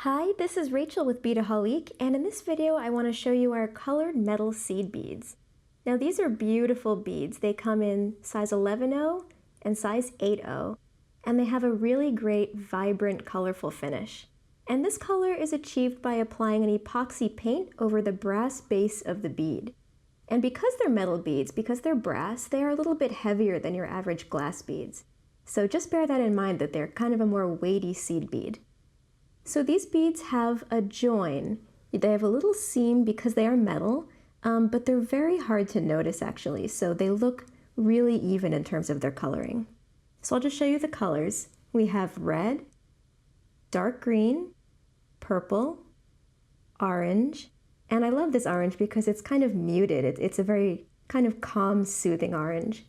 Hi, this is Rachel with Beadaholique, and in this video I want to show you our colored metal seed beads. Now these are beautiful beads. They come in size 11/0 and size 8/0, and they have a really great, vibrant, colorful finish. And this color is achieved by applying an epoxy paint over the brass base of the bead. And because they're metal beads, because they're brass, they are a little bit heavier than your average glass beads. So just bear that in mind, that they're kind of a more weighty seed bead. So these beads have a join. They have a little seam because they are metal, but they're very hard to notice actually, so they look really even in terms of their coloring. So I'll just show you the colors. We have red, dark green, purple, orange, and I love this orange because it's kind of muted. It's a very kind of calm, soothing orange.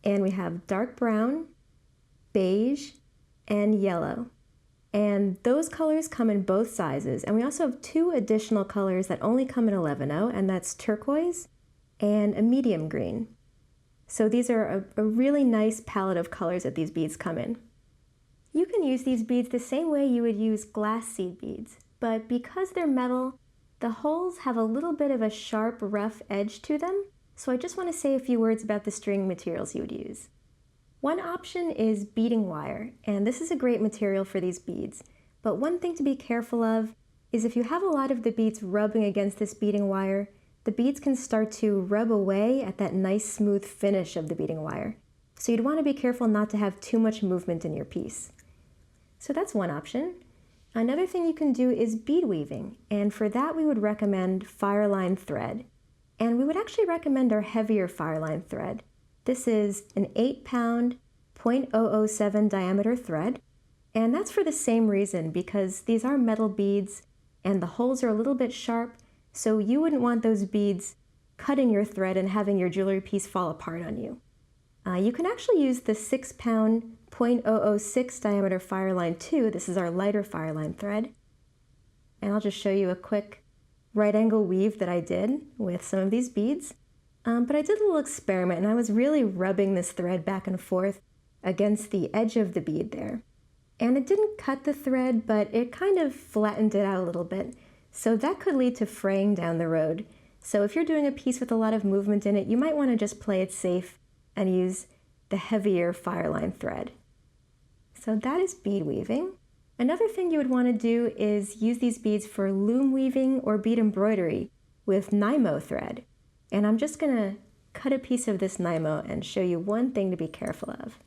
And we have dark brown, beige, and yellow. And those colors come in both sizes. And we also have two additional colors that only come in 11/0, and that's turquoise and a medium green. So these are a really nice palette of colors that these beads come in. You can use these beads the same way you would use glass seed beads, but because they're metal, the holes have a little bit of a sharp, rough edge to them. So I just want to say a few words about the string materials you would use. One option is beading wire, and this is a great material for these beads. But one thing to be careful of is if you have a lot of the beads rubbing against this beading wire, the beads can start to rub away at that nice smooth finish of the beading wire. So you'd want to be careful not to have too much movement in your piece. So that's one option. Another thing you can do is bead weaving, and for that we would recommend FireLine thread. And we would actually recommend our heavier FireLine thread. This is an 8-pound, 0.007 diameter thread, and that's for the same reason, because these are metal beads and the holes are a little bit sharp, so you wouldn't want those beads cutting your thread and having your jewelry piece fall apart on you. You can actually use the 6-pound, 0.006 diameter FireLine too. This is our lighter FireLine thread. And I'll just show you a quick right angle weave that I did with some of these beads. But I did a little experiment, and I was really rubbing this thread back and forth against the edge of the bead there. And it didn't cut the thread, but it kind of flattened it out a little bit. So that could lead to fraying down the road. So if you're doing a piece with a lot of movement in it, you might want to just play it safe and use the heavier FireLine thread. So that is bead weaving. Another thing you would want to do is use these beads for loom weaving or bead embroidery with NYMO thread. And I'm just going to cut a piece of this NYMO and show you one thing to be careful of.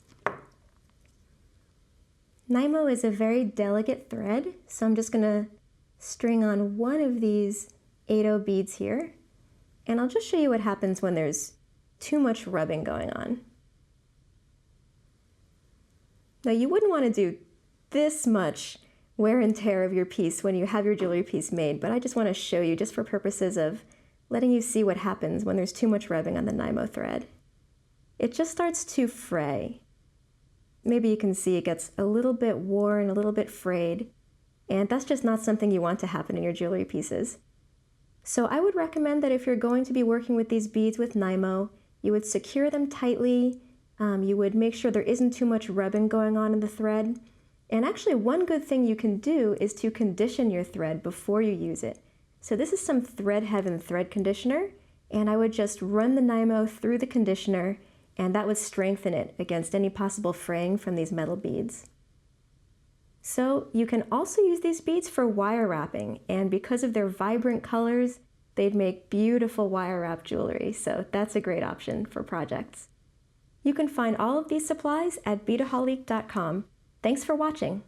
NYMO is a very delicate thread, so I'm just going to string on one of these 8/0 beads here, and I'll just show you what happens when there's too much rubbing going on. Now you wouldn't want to do this much wear and tear of your piece when you have your jewelry piece made, but I just want to show you just for purposes of letting you see what happens when there's too much rubbing on the NYMO thread. It just starts to fray. Maybe you can see it gets a little bit worn, a little bit frayed, and that's just not something you want to happen in your jewelry pieces. So I would recommend that if you're going to be working with these beads with NYMO, you would secure them tightly, you would make sure there isn't too much rubbing going on in the thread, and actually one good thing you can do is to condition your thread before you use it. So this is some Thread Heaven thread conditioner, and I would just run the NYMO through the conditioner, and that would strengthen it against any possible fraying from these metal beads. So you can also use these beads for wire wrapping, and because of their vibrant colors, they'd make beautiful wire wrap jewelry, so that's a great option for projects. You can find all of these supplies at Beadaholique.com. Thanks for watching.